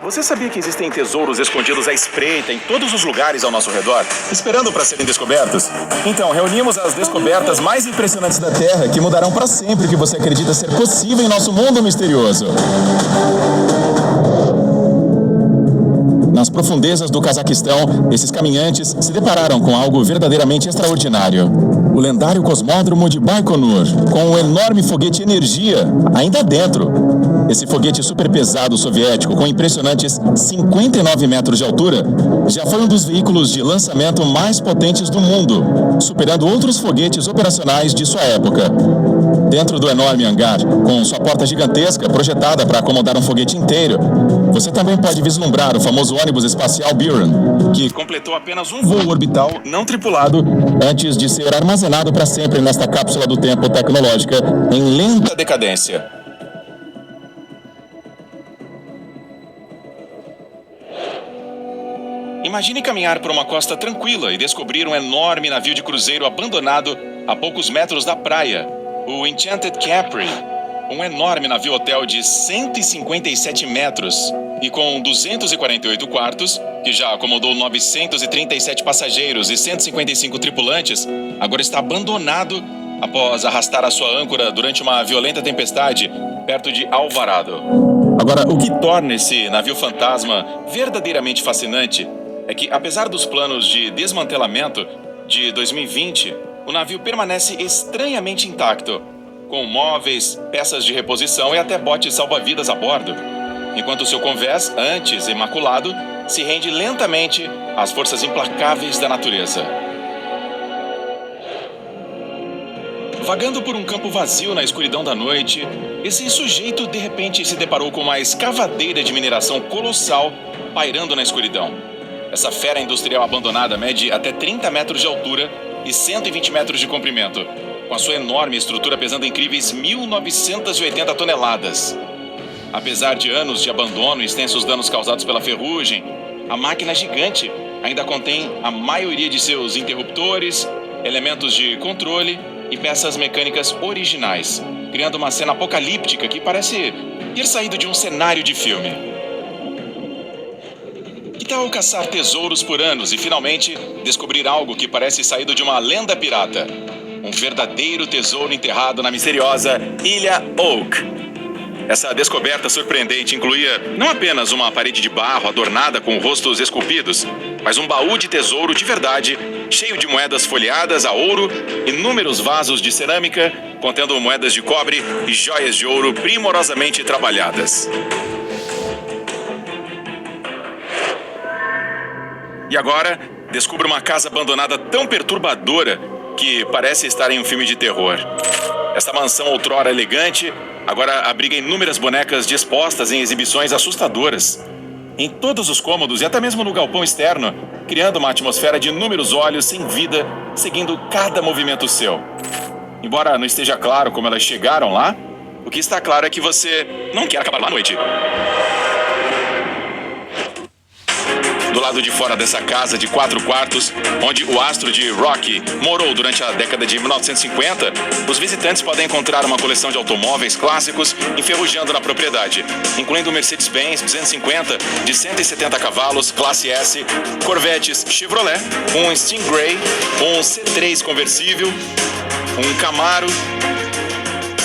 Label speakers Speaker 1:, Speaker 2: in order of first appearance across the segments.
Speaker 1: Você sabia que existem tesouros escondidos à espreita em todos os lugares ao nosso redor, esperando para serem descobertos? Então, reunimos as descobertas mais impressionantes da Terra, que mudarão para sempre o que você acredita ser possível em nosso mundo misterioso. Nas profundezas do Cazaquistão, esses caminhantes se depararam com algo verdadeiramente extraordinário. O lendário cosmódromo de Baikonur, com um enorme foguete Energia ainda dentro. Esse foguete super pesado soviético, com impressionantes 59 metros de altura, já foi um dos veículos de lançamento mais potentes do mundo, superando outros foguetes operacionais de sua época. Dentro do enorme hangar, com sua porta gigantesca projetada para acomodar um foguete inteiro, você também pode vislumbrar o famoso ônibus espacial Buran, que completou apenas um voo orbital não tripulado antes de ser armazenado para sempre nesta cápsula do tempo tecnológica em lenta decadência. Imagine caminhar por uma costa tranquila e descobrir um enorme navio de cruzeiro abandonado a poucos metros da praia, o Enchanted Capri, um enorme navio-hotel de 157 metros e com 248 quartos, que já acomodou 937 passageiros e 155 tripulantes, agora está abandonado após arrastar a sua âncora durante uma violenta tempestade perto de Alvarado. Agora, o que torna esse navio fantasma verdadeiramente fascinante é que, apesar dos planos de desmantelamento de 2020, o navio permanece estranhamente intacto, com móveis, peças de reposição e até botes salva-vidas a bordo, enquanto seu convés, antes imaculado, se rende lentamente às forças implacáveis da natureza. Vagando por um campo vazio na escuridão da noite, esse sujeito de repente se deparou com uma escavadeira de mineração colossal pairando na escuridão. Essa fera industrial abandonada mede até 30 metros de altura e 120 metros de comprimento, com a sua enorme estrutura pesando incríveis 1.980 toneladas. Apesar de anos de abandono e extensos danos causados pela ferrugem, a máquina gigante ainda contém a maioria de seus interruptores, elementos de controle e peças mecânicas originais, criando uma cena apocalíptica que parece ter saído de um cenário de filme. Que tal caçar tesouros por anos e finalmente descobrir algo que parece saído de uma lenda pirata? Um verdadeiro tesouro enterrado na misteriosa Ilha Oak. Essa descoberta surpreendente incluía não apenas uma parede de barro adornada com rostos esculpidos, mas um baú de tesouro de verdade, cheio de moedas folheadas a ouro, inúmeros vasos de cerâmica contendo moedas de cobre e joias de ouro primorosamente trabalhadas. E agora, descubra uma casa abandonada tão perturbadora que parece estar em um filme de terror. Esta mansão outrora elegante agora abriga inúmeras bonecas dispostas em exibições assustadoras. Em todos os cômodos e até mesmo no galpão externo, criando uma atmosfera de inúmeros olhos sem vida, seguindo cada movimento seu. Embora não esteja claro como elas chegaram lá, o que está claro é que você não quer acabar lá à noite. Do lado de fora dessa casa de 4 quartos, onde o astro de rock morou durante a década de 1950, os visitantes podem encontrar uma coleção de automóveis clássicos enferrujando na propriedade, incluindo um Mercedes-Benz 250 de 170 cavalos, classe S, Corvettes Chevrolet, um Stingray, um C3 conversível, um Camaro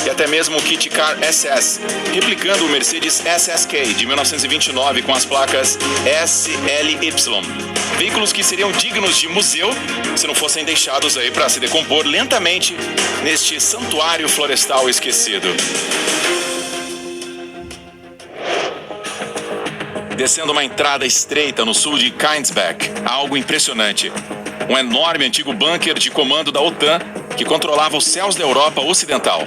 Speaker 1: e até mesmo o Kit Car SS, replicando o Mercedes SSK de 1929 com as placas SLY. Veículos que seriam dignos de museu se não fossem deixados aí para se decompor lentamente neste santuário florestal esquecido. Descendo uma entrada estreita no sul de Keinsberg, algo impressionante. Um enorme antigo bunker de comando da OTAN que controlava os céus da Europa Ocidental.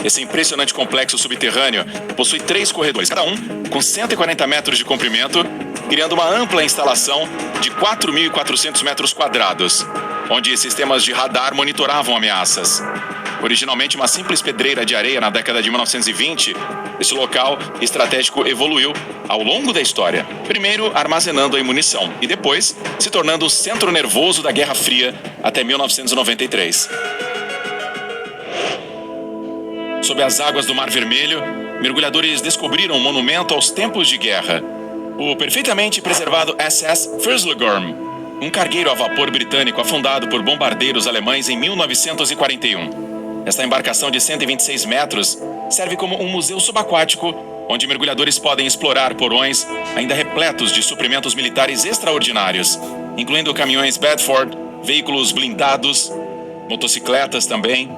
Speaker 1: Esse impressionante complexo subterrâneo possui 3 corredores, cada um com 140 metros de comprimento, criando uma ampla instalação de 4.400 metros quadrados, onde sistemas de radar monitoravam ameaças. Originalmente uma simples pedreira de areia na década de 1920, esse local estratégico evoluiu ao longo da história, primeiro armazenando a munição e depois se tornando o centro nervoso da Guerra Fria até 1993. Sob as águas do Mar Vermelho, mergulhadores descobriram um monumento aos tempos de guerra. O perfeitamente preservado SS Fürstenegorm, um cargueiro a vapor britânico afundado por bombardeiros alemães em 1941. Esta embarcação de 126 metros serve como um museu subaquático, onde mergulhadores podem explorar porões ainda repletos de suprimentos militares extraordinários, incluindo caminhões Bedford, veículos blindados, motocicletas também,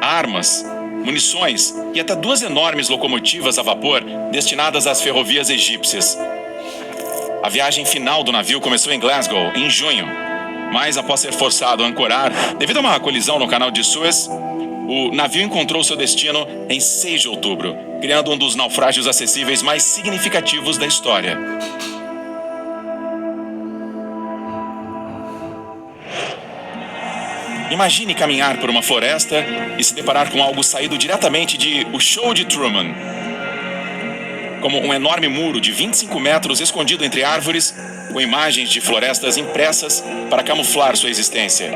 Speaker 1: armas, munições e até 2 enormes locomotivas a vapor destinadas às ferrovias egípcias. A viagem final do navio começou em Glasgow, em junho, mas após ser forçado a ancorar, devido a uma colisão no canal de Suez, o navio encontrou seu destino em 6 de outubro, criando um dos naufrágios acessíveis mais significativos da história. Imagine caminhar por uma floresta e se deparar com algo saído diretamente de O Show de Truman. Como um enorme muro de 25 metros escondido entre árvores, com imagens de florestas impressas para camuflar sua existência.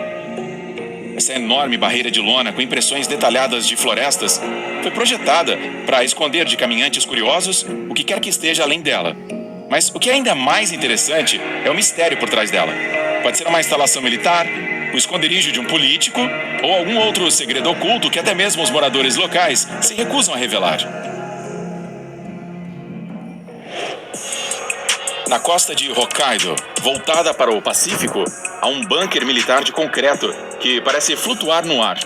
Speaker 1: Essa enorme barreira de lona com impressões detalhadas de florestas foi projetada para esconder de caminhantes curiosos o que quer que esteja além dela. Mas o que é ainda mais interessante é o mistério por trás dela. Pode ser uma instalação militar, o esconderijo de um político ou algum outro segredo oculto que até mesmo os moradores locais se recusam a revelar. Na costa de Hokkaido, voltada para o Pacífico, há um bunker militar de concreto que parece flutuar no ar.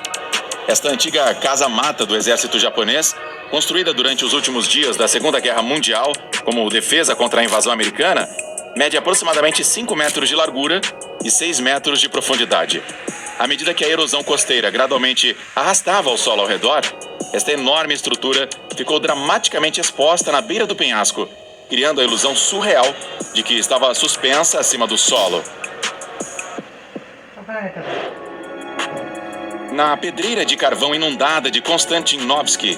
Speaker 1: Esta antiga casa-mata do exército japonês, construída durante os últimos dias da Segunda Guerra Mundial como defesa contra a invasão americana, mede aproximadamente 5 metros de largura e 6 metros de profundidade. À medida que a erosão costeira gradualmente arrastava o solo ao redor, esta enorme estrutura ficou dramaticamente exposta na beira do penhasco, criando a ilusão surreal de que estava suspensa acima do solo. Na pedreira de carvão inundada de Konstantinovsky,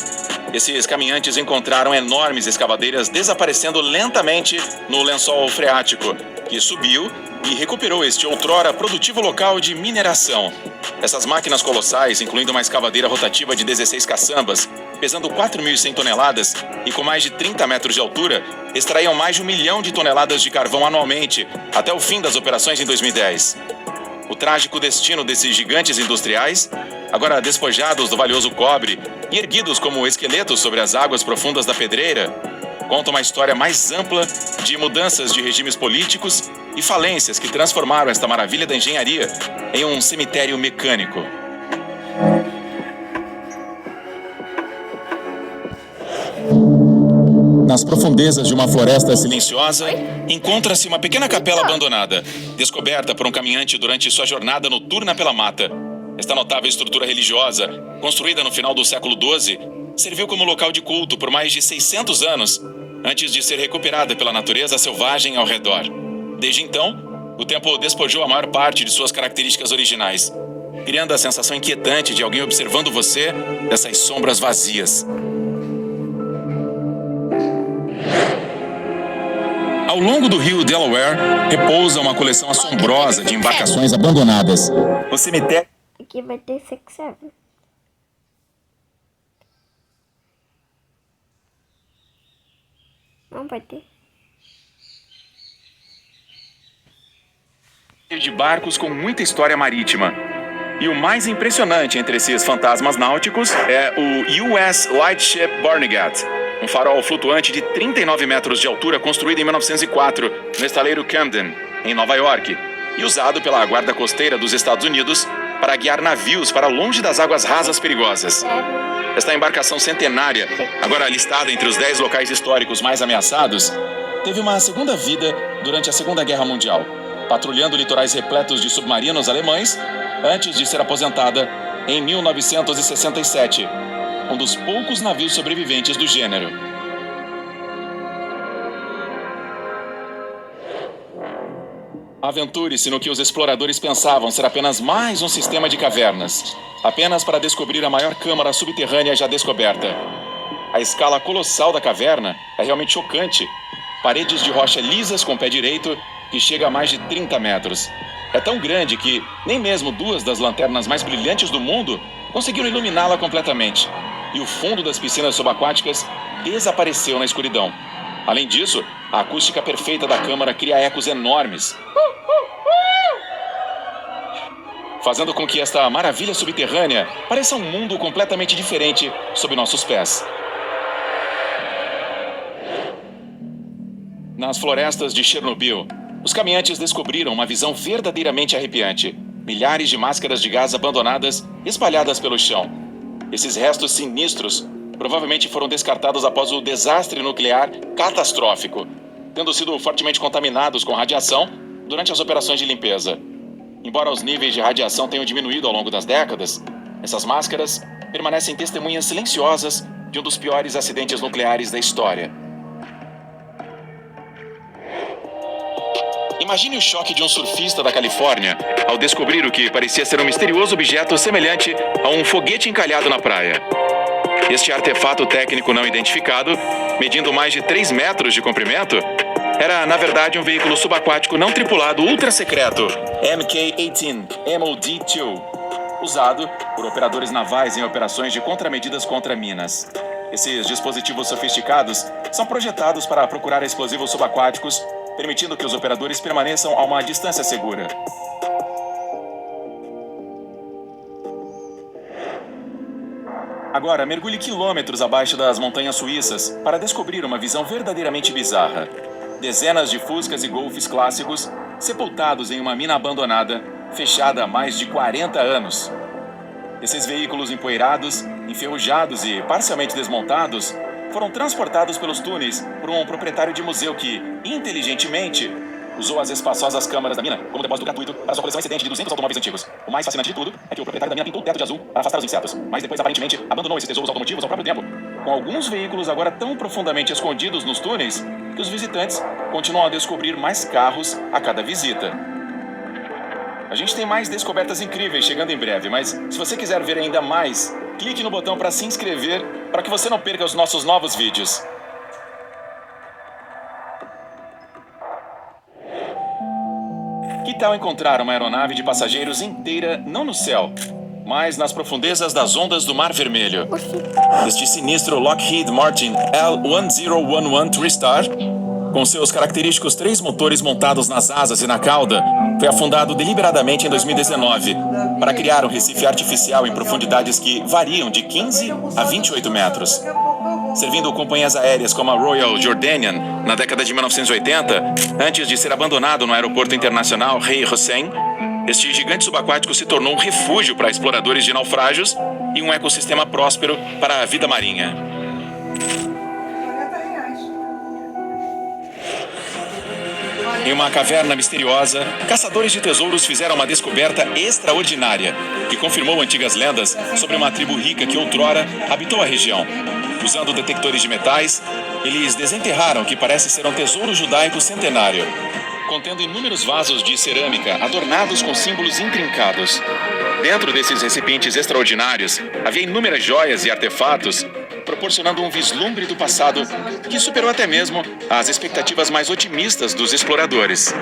Speaker 1: esses caminhantes encontraram enormes escavadeiras desaparecendo lentamente no lençol freático, que subiu e recuperou este outrora produtivo local de mineração. Essas máquinas colossais, incluindo uma escavadeira rotativa de 16 caçambas, pesando 4.100 toneladas e com mais de 30 metros de altura, extraíam mais de 1 milhão de toneladas de carvão anualmente, até o fim das operações em 2010. O trágico destino desses gigantes industriais, agora despojados do valioso cobre e erguidos como esqueletos sobre as águas profundas da pedreira, conta uma história mais ampla de mudanças de regimes políticos e falências que transformaram esta maravilha da engenharia em um cemitério mecânico. Nas profundezas de uma floresta silenciosa, encontra-se uma pequena capela abandonada, descoberta por um caminhante durante sua jornada noturna pela mata. Esta notável estrutura religiosa, construída no final do século XII, serviu como local de culto por mais de 600 anos, antes de ser recuperada pela natureza selvagem ao redor. Desde então, o templo despojou a maior parte de suas características originais, criando a sensação inquietante de alguém observando você dessas sombras vazias. Ao longo do rio Delaware, repousa uma coleção assombrosa de embarcações abandonadas. O cemitério...
Speaker 2: Aqui vai ter 6-7. Não vai ter.
Speaker 1: De barcos com muita história marítima. E o mais impressionante entre esses fantasmas náuticos é o US Lightship Barnegat, um farol flutuante de 39 metros de altura construído em 1904 no estaleiro Camden, em Nova York, e usado pela Guarda Costeira dos Estados Unidos para guiar navios para longe das águas rasas perigosas. Esta embarcação centenária, agora listada entre os 10 locais históricos mais ameaçados, teve uma segunda vida durante a Segunda Guerra Mundial, patrulhando litorais repletos de submarinos alemães, antes de ser aposentada em 1967, um dos poucos navios sobreviventes do gênero. Aventure-se no que os exploradores pensavam ser apenas mais um sistema de cavernas, apenas para descobrir a maior câmara subterrânea já descoberta. A escala colossal da caverna é realmente chocante. Paredes de rocha lisas com pé direito que chega a mais de 30 metros. É tão grande que nem mesmo 2 das lanternas mais brilhantes do mundo conseguiram iluminá-la completamente. E o fundo das piscinas subaquáticas desapareceu na escuridão. Além disso, a acústica perfeita da câmara cria ecos enormes, fazendo com que esta maravilha subterrânea pareça um mundo completamente diferente sob nossos pés. Nas florestas de Chernobyl, os caminhantes descobriram uma visão verdadeiramente arrepiante. Milhares de máscaras de gás abandonadas espalhadas pelo chão. Esses restos sinistros provavelmente foram descartados após o desastre nuclear catastrófico, tendo sido fortemente contaminados com radiação durante as operações de limpeza. Embora os níveis de radiação tenham diminuído ao longo das décadas, essas máscaras permanecem testemunhas silenciosas de um dos piores acidentes nucleares da história. Imagine o choque de um surfista da Califórnia ao descobrir o que parecia ser um misterioso objeto semelhante a um foguete encalhado na praia. Este artefato técnico não identificado, medindo mais de 3 metros de comprimento, era, na verdade, um veículo subaquático não tripulado ultra-secreto, MK-18 MOD-2, usado por operadores navais em operações de contramedidas contra minas. Esses dispositivos sofisticados são projetados para procurar explosivos subaquáticos, permitindo que os operadores permaneçam a uma distância segura. Agora, mergulhe quilômetros abaixo das montanhas suíças para descobrir uma visão verdadeiramente bizarra. Dezenas de Fuscas e Golfs clássicos sepultados em uma mina abandonada, fechada há mais de 40 anos. Esses veículos empoeirados, enferrujados e parcialmente desmontados foram transportados pelos túneis por um proprietário de museu que, inteligentemente, usou as espaçosas câmaras da mina como depósito gratuito para sua coleção excedente de 200 automóveis antigos. O mais fascinante de tudo é que o proprietário da mina pintou o teto de azul para afastar os insetos, mas depois aparentemente abandonou esses tesouros automotivos ao próprio tempo, com alguns veículos agora tão profundamente escondidos nos túneis que os visitantes continuam a descobrir mais carros a cada visita. A gente tem mais descobertas incríveis chegando em breve, mas se você quiser ver ainda mais, clique no botão para se inscrever para que você não perca os nossos novos vídeos. Que tal encontrar uma aeronave de passageiros inteira não no céu, mas nas profundezas das ondas do Mar Vermelho? Este sinistro Lockheed Martin L-1011 TriStar, com seus característicos 3 motores montados nas asas e na cauda, foi afundado deliberadamente em 2019 para criar um recife artificial em profundidades que variam de 15 a 28 metros. Servindo companhias aéreas como a Royal Jordanian na década de 1980, antes de ser abandonado no aeroporto internacional Rei Hussein, este gigante subaquático se tornou um refúgio para exploradores de naufrágios e um ecossistema próspero para a vida marinha. Em uma caverna misteriosa, caçadores de tesouros fizeram uma descoberta extraordinária que confirmou antigas lendas sobre uma tribo rica que outrora habitou a região. Usando detectores de metais, eles desenterraram o que parece ser um tesouro judaico centenário, contendo inúmeros vasos de cerâmica adornados com símbolos intrincados. Dentro desses recipientes extraordinários, havia inúmeras joias e artefatos, proporcionando um vislumbre do passado que superou até mesmo as expectativas mais otimistas dos exploradores.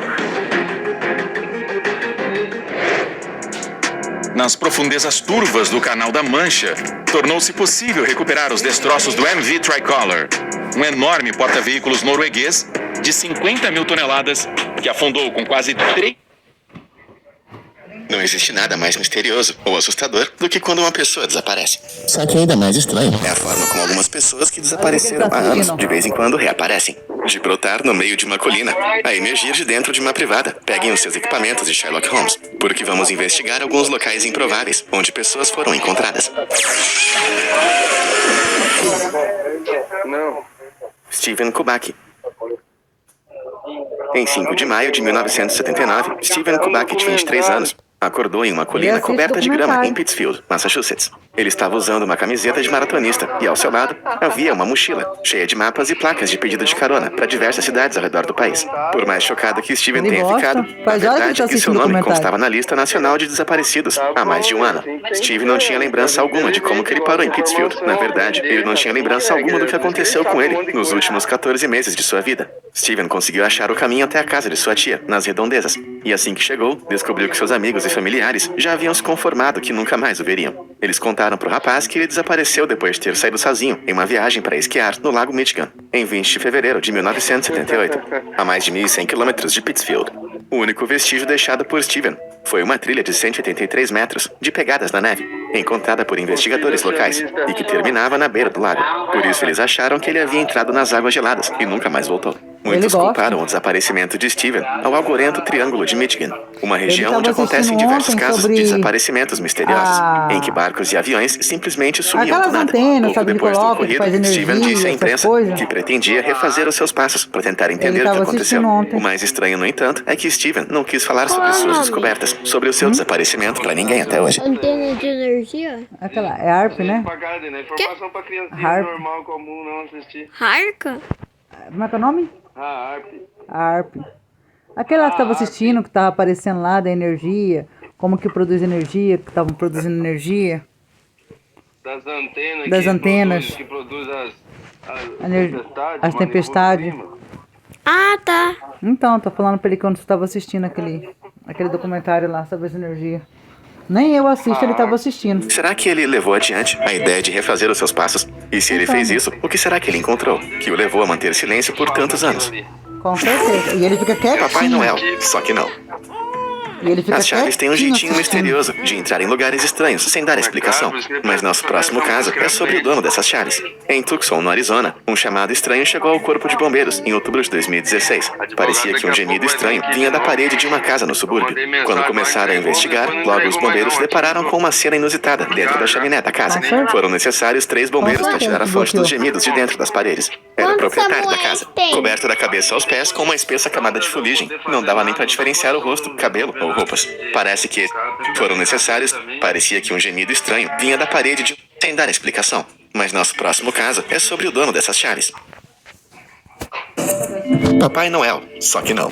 Speaker 1: Nas profundezas turvas do Canal da Mancha, tornou-se possível recuperar os destroços do MV Tricolor, um enorme porta-veículos norueguês de 50 mil toneladas que afundou com quase 3...
Speaker 3: Não existe nada mais misterioso ou assustador do que quando uma pessoa desaparece. Só que ainda mais estranho é a forma como algumas pessoas que desapareceram há anos de vez em quando reaparecem. De brotar no meio de uma colina, a emergir de dentro de uma privada. Peguem os seus equipamentos de Sherlock Holmes, porque vamos investigar alguns locais improváveis onde pessoas foram encontradas. Steven Kubacki. Em 5 de maio de 1979, Steven Kubacki, de 23 anos, acordou em uma colina coberta de grama em Pittsfield, Massachusetts. Ele estava usando uma camiseta de maratonista e, ao seu lado, havia uma mochila cheia de mapas e placas de pedido de carona para diversas cidades ao redor do país. Por mais chocado que Steven tenha ficado, a verdade é que seu nome constava na lista nacional de desaparecidos há mais de um ano. Steven não tinha lembrança alguma de como que ele parou em Pittsfield. Na verdade, ele não tinha lembrança alguma do que aconteceu com ele nos últimos 14 meses de sua vida. Steven conseguiu achar o caminho até a casa de sua tia, nas redondezas. E assim que chegou, descobriu que seus amigos e familiares já haviam se conformado que nunca mais o veriam. Eles contaram pro rapaz que ele desapareceu depois de ter saído sozinho em uma viagem para esquiar no Lago Michigan, em 20 de fevereiro de 1978, a mais de 1.100 quilômetros de Pittsfield. O único vestígio deixado por Steven foi uma trilha de 183 metros de pegadas na neve, encontrada por investigadores locais, e que terminava na beira do lago. Por isso eles acharam que ele havia entrado nas águas geladas e nunca mais voltou. Muitos culparam o desaparecimento de Steven ao algorento Triângulo de Michigan, uma região onde acontecem diversos casos de desaparecimentos misteriosos, em que barcos e aviões simplesmente sumiam do nada. Pouco depois do ocorrido, Steven disse à imprensa que pretendia refazer os seus passos para tentar entender o que aconteceu. O mais estranho, no entanto, é que Steven não quis falar sobre suas descobertas, sobre o seu desaparecimento para ninguém até hoje.
Speaker 2: Antena de energia?
Speaker 4: Aquela é ARP, né?
Speaker 5: Informação pra criancinha
Speaker 4: Harp.
Speaker 5: normal, comum, não assistir.
Speaker 2: Harca?
Speaker 4: Como é que é o nome?
Speaker 5: Harp.
Speaker 4: ARP. Aquela que estava assistindo, que estava aparecendo lá da energia, como que produz energia, que estavam produzindo energia.
Speaker 5: Das antenas.
Speaker 4: Das antenas.
Speaker 5: Que produz
Speaker 4: As tempestades.
Speaker 2: Ah, tá.
Speaker 4: Então, tô falando pra ele quando você estava assistindo aquele documentário lá sobre as energias. Nem eu assisto, ele estava assistindo.
Speaker 3: Será que ele levou adiante a ideia de refazer os seus passos? E se ele fez isso, o que será que ele encontrou, que o levou a manter silêncio por tantos anos?
Speaker 4: Com certeza. E ele fica quietinho.
Speaker 3: Papai Noel, só que não.
Speaker 4: E ele fica
Speaker 3: As chaves têm um
Speaker 4: quietinho
Speaker 3: jeitinho
Speaker 4: assistindo.
Speaker 3: misterioso de entrar em lugares estranhos, sem dar explicação. Mas nosso próximo caso é sobre o dono dessas chaves. Em Tucson, no Arizona, um chamado estranho chegou ao corpo de bombeiros em outubro de 2016. Parecia que um gemido estranho vinha da parede de uma casa no subúrbio. Quando começaram a investigar, logo os bombeiros se depararam com uma cena inusitada dentro da chaminé da casa. Foram necessários 3 bombeiros para tirar a fonte dos gemidos de dentro das paredes. Era o proprietário da casa, coberto da cabeça aos pés com uma espessa camada de fuligem. Não dava nem para diferenciar o rosto, cabelo ou roupas. Parece que foram necessários. Parecia que um gemido estranho vinha da parede sem dar explicação. Mas nosso próximo caso é sobre o dono dessas chaves. Papai Noel, só que não.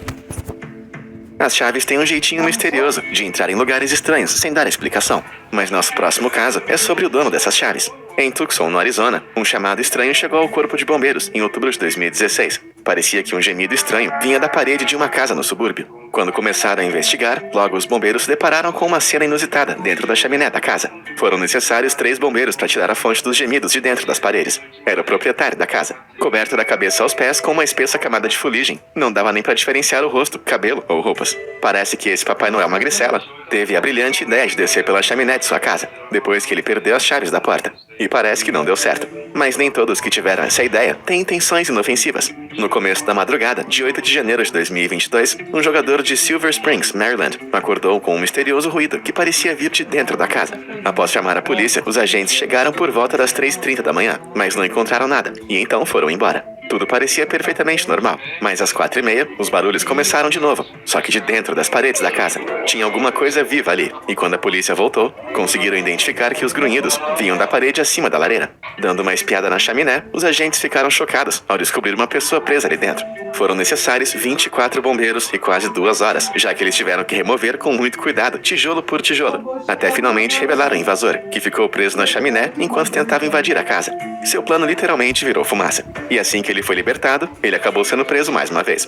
Speaker 3: As chaves têm um jeitinho misterioso de entrar em lugares estranhos sem dar explicação. Mas nosso próximo caso é sobre o dono dessas chaves. Em Tucson, no Arizona, um chamado estranho chegou ao corpo de bombeiros em outubro de 2016. Parecia que um gemido estranho vinha da parede de uma casa no subúrbio. Quando começaram a investigar, logo os bombeiros se depararam com uma cena inusitada dentro da chaminé da casa. Foram necessários 3 bombeiros para tirar a fonte dos gemidos de dentro das paredes. Era o proprietário da casa, coberto da cabeça aos pés com uma espessa camada de fuligem. Não dava nem para diferenciar o rosto, cabelo ou roupas. Parece que esse Papai Noel magricela teve a brilhante ideia de descer pela chaminé de sua casa, depois que ele perdeu as chaves da porta. E parece que não deu certo. Mas nem todos que tiveram essa ideia têm intenções inofensivas. No começo da madrugada de 8 de janeiro de 2022, um jogador de Silver Springs, Maryland, acordou com um misterioso ruído que parecia vir de dentro da casa. Após chamar a polícia, os agentes chegaram por volta das 3h30 da manhã, mas não encontraram nada, e então foram embora. Tudo parecia perfeitamente normal, mas às 4h30, os barulhos começaram de novo, só que de dentro das paredes da casa. Tinha alguma coisa viva ali, e quando a polícia voltou, conseguiram identificar que os grunhidos vinham da parede acima da lareira. Dando uma espiada na chaminé, os agentes ficaram chocados ao descobrir uma pessoa presa ali dentro. Foram necessários 24 bombeiros e quase 2 horas, já que eles tiveram que remover com muito cuidado, tijolo por tijolo, até finalmente revelar o invasor, que ficou preso na chaminé enquanto tentava invadir a casa. Seu plano literalmente virou fumaça, e assim que ele foi libertado, ele acabou sendo preso mais uma vez.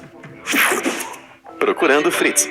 Speaker 3: Procurando Fritz.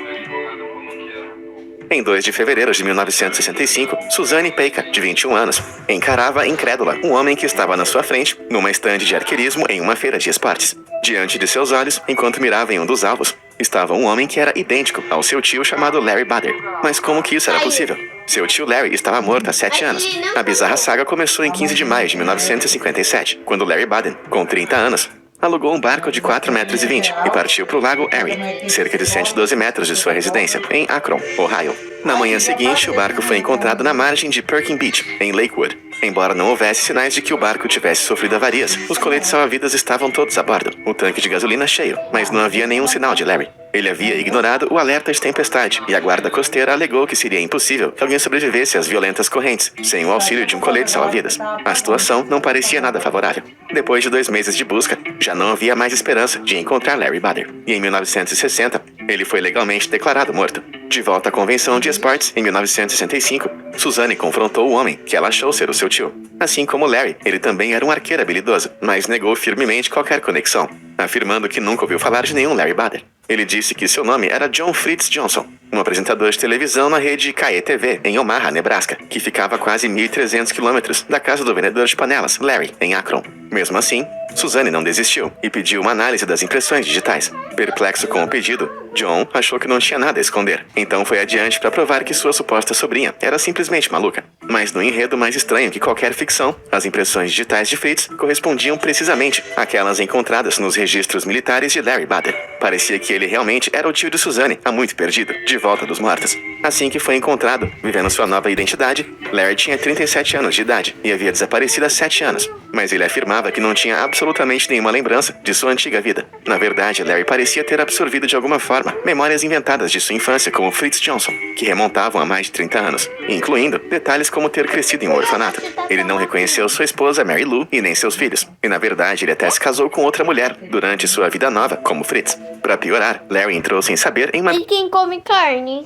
Speaker 3: Em 2 de fevereiro de 1965, Suzanne Peika, de 21 anos, encarava incrédula um homem que estava na sua frente, numa estande de arqueirismo em uma feira de esportes. Diante de seus olhos, enquanto mirava em um dos alvos, estava um homem que era idêntico ao seu tio chamado Larry Bader. Mas como que isso era possível? Seu tio Larry estava morto há 7 anos. A bizarra saga começou em 15 de maio de 1957, quando Larry Baden, com 30 anos, alugou um barco de 4,20 metros e partiu para o Lago Erie, cerca de 112 metros de sua residência, em Akron, Ohio. Na manhã seguinte, o barco foi encontrado na margem de Perkin Beach, em Lakewood. Embora não houvesse sinais de que o barco tivesse sofrido avarias, os coletes salva-vidas estavam todos a bordo, o tanque de gasolina cheio, mas não havia nenhum sinal de Larry. Ele havia ignorado o alerta de tempestade e a guarda costeira alegou que seria impossível que alguém sobrevivesse às violentas correntes, sem o auxílio de um colete salva-vidas. A situação não parecia nada favorável. Depois de 2 meses de busca, já não havia mais esperança de encontrar Larry Bader. E em 1960, ele foi legalmente declarado morto. De volta à convenção de esportes, em 1965, Suzanne confrontou o homem que ela achou ser o seu tio. Assim como Larry, ele também era um arqueiro habilidoso, mas negou firmemente qualquer conexão, afirmando que nunca ouviu falar de nenhum Larry Bader. Ele disse que seu nome era John Fritz Johnson. um apresentador de televisão na rede KETV, em Omaha, Nebraska, que ficava a quase 1.300 quilômetros da casa do vendedor de panelas, Larry, em Akron. Mesmo assim, Suzanne não desistiu e pediu uma análise das impressões digitais. Perplexo com o pedido, John achou que não tinha nada a esconder. Então foi adiante para provar que sua suposta sobrinha era simplesmente maluca. Mas no enredo mais estranho que qualquer ficção, as impressões digitais de Fritz correspondiam precisamente àquelas encontradas nos registros militares de Larry Bader. Parecia que ele realmente era o tio de Suzanne, há muito perdido, de volta dos mortos. Assim que foi encontrado, vivendo sua nova identidade, Larry tinha 37 anos de idade e havia desaparecido há 7 anos. Mas ele afirmava que não tinha absolutamente nenhuma lembrança de sua antiga vida. Na verdade, Larry parecia ter absorvido de alguma forma memórias inventadas de sua infância como Fritz Johnson, que remontavam a mais de 30 anos, incluindo detalhes como ter crescido em um orfanato. Ele não reconheceu sua esposa Mary Lou e nem seus filhos. E na verdade, ele até se casou com outra mulher durante sua vida nova como Fritz. Para piorar, Larry entrou sem saber em uma...
Speaker 2: E quem come carne?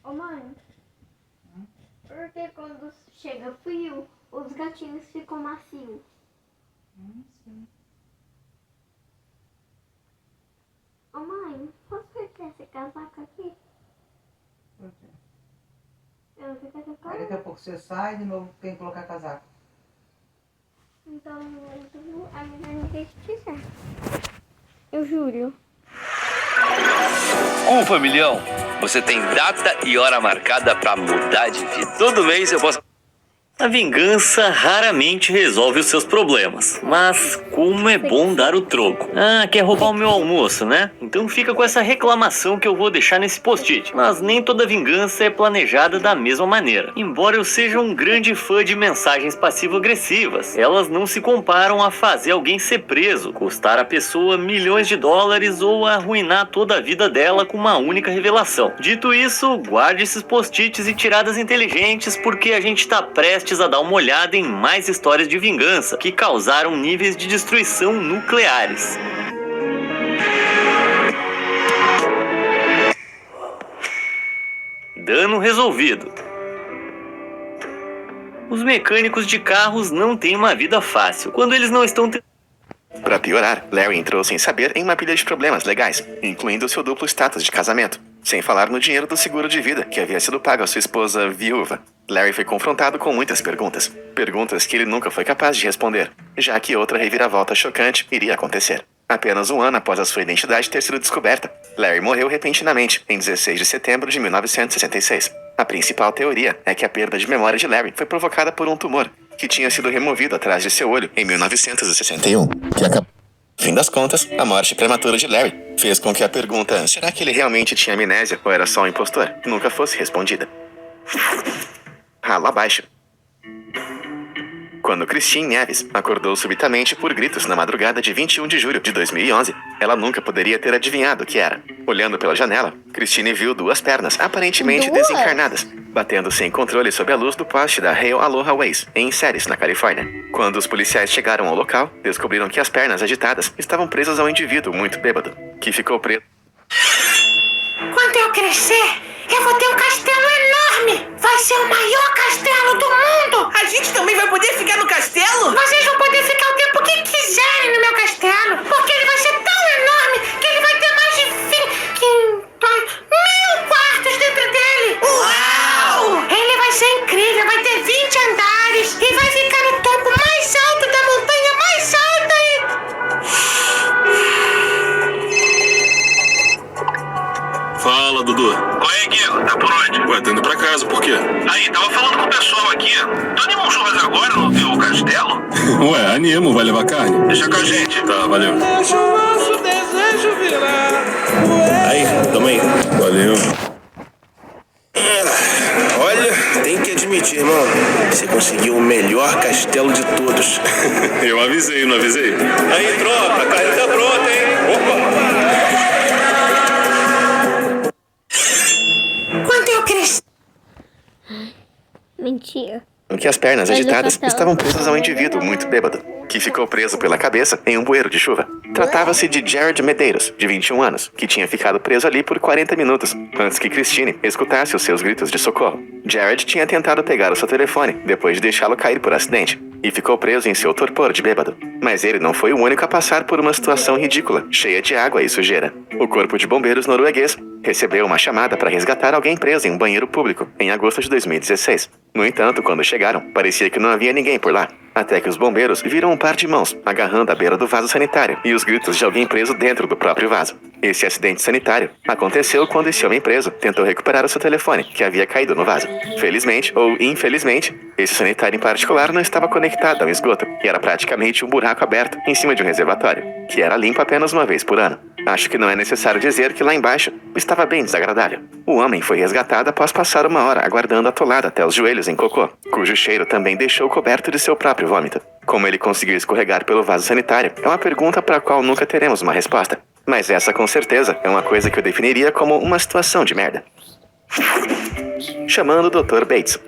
Speaker 2: Ô mãe, por que quando chega frio, os gatinhos ficam macios? Ô mãe, posso perder esse casaco aqui? Eu não fico sem
Speaker 4: Aí daqui a
Speaker 2: casaco.
Speaker 4: pouco você sai de novo, tem que colocar casaco.
Speaker 2: Então, a mulher não deixa de ser. Eu juro.
Speaker 6: Ô familhão, você tem data e hora marcada pra mudar de vida. Todo mês eu posso... A vingança raramente resolve os seus problemas, mas como é bom dar o troco. Ah, quer roubar o meu almoço, né? Então fica com essa reclamação que eu vou deixar nesse post-it. Mas nem toda vingança é planejada da mesma maneira. Embora eu seja um grande fã de mensagens passivo-agressivas, elas não se comparam a fazer alguém ser preso, custar a pessoa milhões de dólares ou arruinar toda a vida dela com uma única revelação. Dito isso, guarde esses post-its e tiradas inteligentes, porque a gente tá prestes a dar uma olhada em mais histórias de vingança que causaram níveis de destruição nucleares. Dano resolvido. Os mecânicos de carros não têm uma vida fácil quando eles não estão
Speaker 3: Para piorar, Larry entrou sem saber em uma pilha de problemas legais, incluindo seu duplo status de casamento, sem falar no dinheiro do seguro de vida que havia sido pago à sua esposa viúva. Larry foi confrontado com muitas perguntas, perguntas que ele nunca foi capaz de responder, já que outra reviravolta chocante iria acontecer. Apenas um ano após a sua identidade ter sido descoberta, Larry morreu repentinamente, em 16 de setembro de 1966. A principal teoria é que a perda de memória de Larry foi provocada por um tumor, que tinha sido removido atrás de seu olho em 1961, que acabou. Fim das contas, a morte prematura de Larry fez com que a pergunta "será que ele realmente tinha amnésia ou era só um impostor?" nunca fosse respondida. Ralo abaixo. Quando Christine Neves acordou subitamente por gritos na madrugada de 21 de julho de 2011, ela nunca poderia ter adivinhado o que era. Olhando pela janela, Christine viu 2 pernas aparentemente desencarnadas, batendo sem controle sob a luz do poste da Hail Aloha Ways, em Ceres, na Califórnia. Quando os policiais chegaram ao local, descobriram que as pernas agitadas estavam presas a um indivíduo muito bêbado, que ficou preso.
Speaker 7: Quando eu crescer, eu vou ter um castelo enorme! Vai ser o maior castelo do mundo!
Speaker 8: A gente também vai poder ficar no castelo?
Speaker 7: Vocês vão poder ficar o tempo que quiserem no meu castelo, porque ele vai ser tão enorme que ele vai ter mais de 1000 quartos dentro dele!
Speaker 8: Uau!
Speaker 7: Ele vai ser incrível, vai ter 20 andares e vai ficar no topo mais alto da montanha mais alta
Speaker 9: Fala, Dudu.
Speaker 10: Qual é, Guigo? Tá por onde?
Speaker 9: Ué, tá indo pra casa, por quê?
Speaker 10: Aí, tava falando com o pessoal aqui. Tu anima um churras agora no teu castelo?
Speaker 9: Ué, animo, vai levar carne?
Speaker 10: Deixa com a gente.
Speaker 9: Tá, valeu.
Speaker 8: Deixa o nosso desejo virar.
Speaker 9: Aí, toma aí. Valeu. Olha, tem que admitir, irmão. Você conseguiu o melhor castelo de todos. Eu avisei, não avisei? Aí, tropa, a carne tá pronta, hein? Opa!
Speaker 7: quando eu crescer.
Speaker 2: Mentira.
Speaker 3: Em que as pernas
Speaker 2: Mas o
Speaker 3: agitadas
Speaker 2: castelo
Speaker 3: estavam presas a um indivíduo muito bêbado, que ficou preso pela cabeça em um bueiro de chuva. Tratava-se de Jared Medeiros, de 21 anos, que tinha ficado preso ali por 40 minutos, antes que Christine escutasse os seus gritos de socorro. Jared tinha tentado pegar o seu telefone, depois de deixá-lo cair por acidente. e ficou preso em seu torpor de bêbado. Mas ele não foi o único a passar por uma situação ridícula, cheia de água e sujeira. O Corpo de Bombeiros norueguês recebeu uma chamada para resgatar alguém preso em um banheiro público em agosto de 2016. No entanto, quando chegaram, parecia que não havia ninguém por lá. Até que os bombeiros viram um par de mãos agarrando a beira do vaso sanitário e os gritos de alguém preso dentro do próprio vaso. Esse acidente sanitário aconteceu quando esse homem preso tentou recuperar o seu telefone, que havia caído no vaso. Felizmente, ou infelizmente, esse sanitário em particular não estava conectado ao esgoto e era praticamente um buraco aberto em cima de um reservatório, que era limpo apenas uma vez por ano. Acho que não é necessário dizer que lá embaixo estava bem desagradável. O homem foi resgatado após passar uma hora aguardando atolado até os joelhos em cocô, cujo cheiro também deixou coberto de seu próprio vômito. Como ele conseguiu escorregar pelo vaso sanitário é uma pergunta para a qual nunca teremos uma resposta. Mas essa, com certeza, é uma coisa que eu definiria como uma situação de merda. Chamando o Dr. Bates.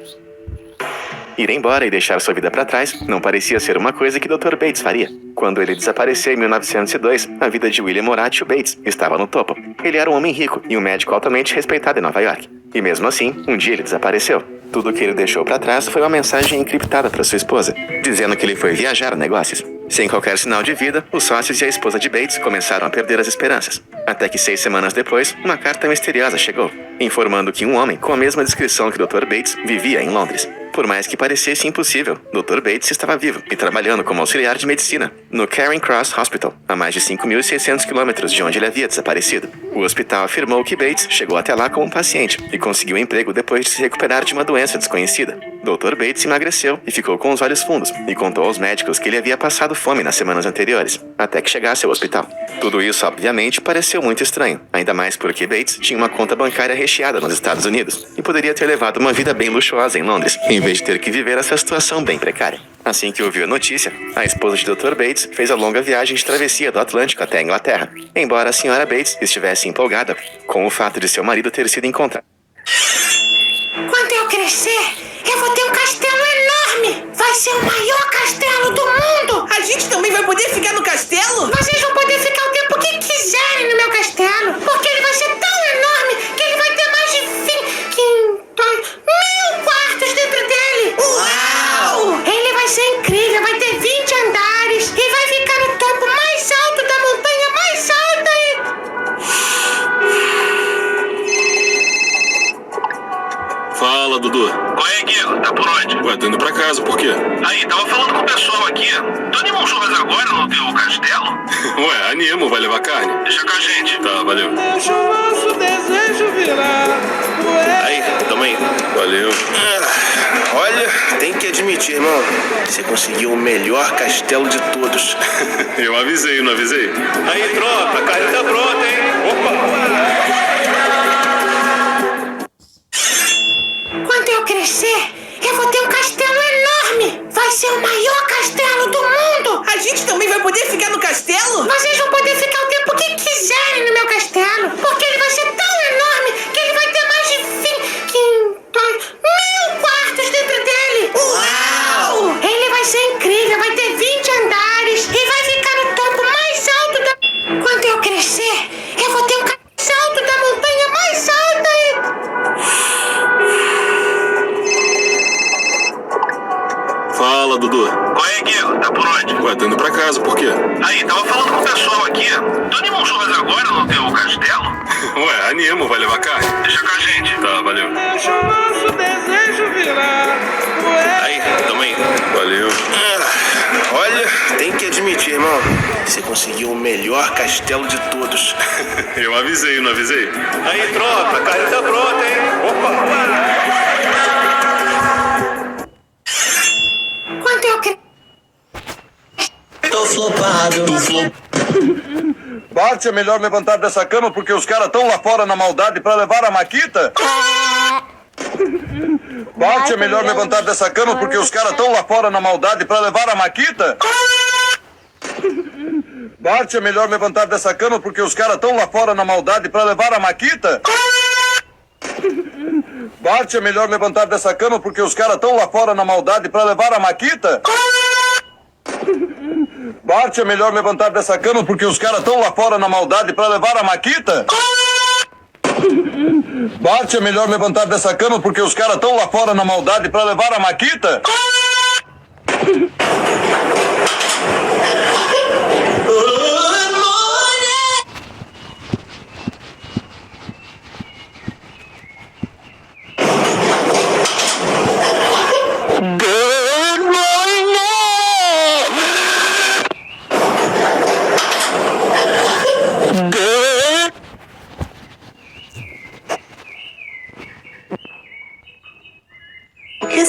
Speaker 3: Ir embora e deixar sua vida para trás não parecia ser uma coisa que Dr. Bates faria. Quando ele desapareceu em 1902, a vida de William Horatio Bates estava no topo. Ele era um homem rico e um médico altamente respeitado em Nova York. E mesmo assim, um dia ele desapareceu. Tudo o que ele deixou para trás foi uma mensagem encriptada para sua esposa, dizendo que ele foi viajar a negócios. Sem qualquer sinal de vida, os sócios e a esposa de Bates começaram a perder as esperanças. Até que 6 semanas depois, uma carta misteriosa chegou, informando que um homem com a mesma descrição que o Dr. Bates vivia em Londres. Por mais que parecesse impossível, Dr. Bates estava vivo e trabalhando como auxiliar de medicina no Charing Cross Hospital, a mais de 5.600 quilômetros de onde ele havia desaparecido. O hospital afirmou que Bates chegou até lá como um paciente e conseguiu emprego depois de se recuperar de uma doença desconhecida. Dr. Bates emagreceu e ficou com os olhos fundos e contou aos médicos que ele havia passado fome nas semanas anteriores, até que chegasse ao hospital. Tudo isso, obviamente, pareceu muito estranho, ainda mais porque Bates tinha uma conta bancária recheada nos Estados Unidos e poderia ter levado uma vida bem luxuosa em Londres, em vez de ter que viver essa situação bem precária. Assim que ouviu a notícia, a esposa de Dr. Bates fez a longa viagem de travessia do Atlântico até a Inglaterra, embora a senhora Bates estivesse empolgada com o fato de seu marido ter sido encontrado.
Speaker 7: Quando eu crescer, eu vou ter um castelo enorme. Vai ser o maior castelo do mundo.
Speaker 8: A gente também vai poder ficar no castelo?
Speaker 7: Vocês vão poder ficar o tempo que quiserem no meu castelo, porque ele vai ser tão enorme que ele vai ter mais de 1.000 quartos dentro dele.
Speaker 8: Uau!
Speaker 7: Ele vai ser incrível, vai ter 20 andares e vai ficar no topo mais alto da montanha mais alta
Speaker 9: Fala, Dudu.
Speaker 10: Qual é, Guigo? Tá por onde?
Speaker 9: Ué, tô indo pra casa, por quê?
Speaker 10: Aí, tava falando com o pessoal aqui. Tu anima um churras agora no teu castelo?
Speaker 9: Ué, animo, vai levar carne?
Speaker 10: Deixa com a gente.
Speaker 9: Tá, valeu.
Speaker 8: Deixa o nosso desejo virar.
Speaker 9: Aí, tamo aí. Valeu. Olha, tem que admitir, irmão. Você conseguiu o melhor castelo de todos. Eu avisei, não avisei? Aí, tropa, a carne tá pronta, hein? Opa!
Speaker 7: Quando eu crescer, eu vou ter um castelo enorme. Vai ser o maior castelo do mundo.
Speaker 8: A gente também vai poder ficar no castelo?
Speaker 7: Vocês vão poder ficar o tempo que quiserem no meu castelo, porque ele vai ser tão enorme que ele vai ter mais de 1.000 quartos dentro dele.
Speaker 8: Uau!
Speaker 7: Ele vai ser incrível, vai ter 20 andares e vai ficar no topo mais alto da... Quando eu crescer, eu vou ter um castelo alto da montanha mais alta
Speaker 9: Fala, Dudu.
Speaker 10: Qual é, Guigo? Tá por onde?
Speaker 9: Ué, tô indo pra casa, por quê?
Speaker 10: Aí, tava falando com o pessoal aqui. Tu anima um churras agora no teu castelo?
Speaker 9: Ué, animo, vai levar carne?
Speaker 10: Deixa com a gente.
Speaker 9: Tá, valeu.
Speaker 8: Deixa o nosso desejo virar.
Speaker 9: Aí, tamo aí. Valeu. Olha, tem que admitir, irmão. Você conseguiu o melhor castelo de todos. Eu avisei, não avisei? Aí, tropa, a carne tá pronta, hein? Opa!
Speaker 7: quando eu crescer.
Speaker 6: Tô flopado.
Speaker 11: Bart, é melhor levantar dessa cama porque os caras estão lá fora na maldade pra levar a Maquita? Bart, é melhor levantar dessa cama porque os caras estão lá fora na maldade pra levar a Maquita? Bart, é melhor levantar dessa cama porque os caras estão lá fora na maldade pra levar a Maquita? Bart, é melhor levantar dessa cama porque os caras estão lá fora na maldade pra levar a Maquita? Bart, é melhor levantar dessa cama porque os caras estão lá fora na maldade pra levar a Maquita? Bart, é melhor levantar dessa cama porque os caras estão lá fora na maldade pra levar a Maquita?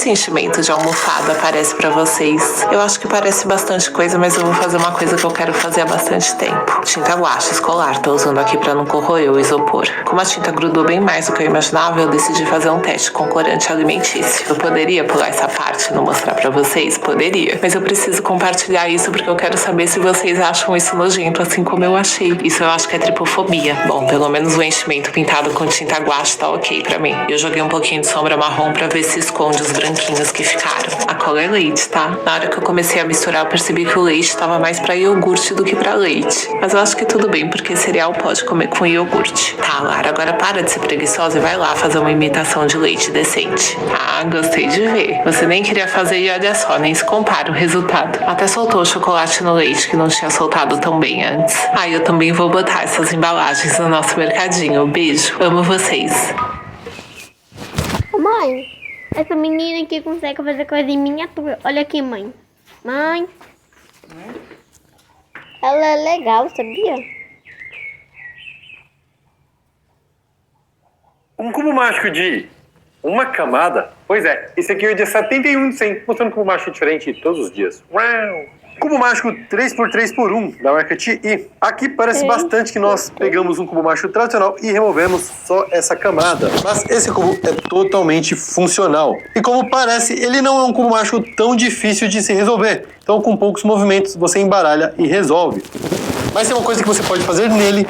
Speaker 12: esse enchimento de almofada parece pra vocês? Eu acho que parece bastante coisa, mas eu vou fazer uma coisa que eu quero fazer há bastante tempo. Tinta guache escolar, tô usando aqui pra não corroer o isopor. Como a tinta grudou bem mais do que eu imaginava, eu decidi fazer um teste com corante alimentício. Eu poderia pular essa parte e não mostrar pra vocês? Poderia. Mas eu preciso compartilhar isso porque eu quero saber se vocês acham isso nojento, assim como eu achei. Isso eu acho que é tripofobia. Bom, pelo menos o enchimento pintado com tinta guache tá ok pra mim. Eu joguei um pouquinho de sombra marrom pra ver se esconde os branquinhos que ficaram. A cola é leite, tá? Na hora que eu comecei a misturar, eu percebi que o leite tava mais pra iogurte do que pra leite. Mas eu acho que tudo bem, porque cereal pode comer com iogurte. Tá, Lara, agora para de ser preguiçosa e vai lá fazer uma imitação de leite decente. Ah, gostei de ver. Você nem queria fazer e olha só, nem se compara o resultado. Até soltou o chocolate no leite, que não tinha soltado tão bem antes. Ah, eu também vou botar essas embalagens no nosso mercadinho. Beijo, amo vocês.
Speaker 2: Ô, mãe, essa menina aqui consegue fazer coisa em miniatura. Olha aqui, mãe. Mãe. Ela é legal, sabia?
Speaker 13: Um cubo mágico de uma camada? Pois é, esse aqui é o dia 71 de 100, mostrando um cubo mágico diferente todos os dias. Uau! Cubo mágico 3x3x1 da marca TI. Aqui parece bastante que nós pegamos um cubo mágico tradicional e removemos só essa camada. Mas esse cubo é totalmente funcional. E como parece, ele não é um cubo mágico tão difícil de se resolver. Então com poucos movimentos você embaralha e resolve. Mas tem uma coisa que você pode fazer nele.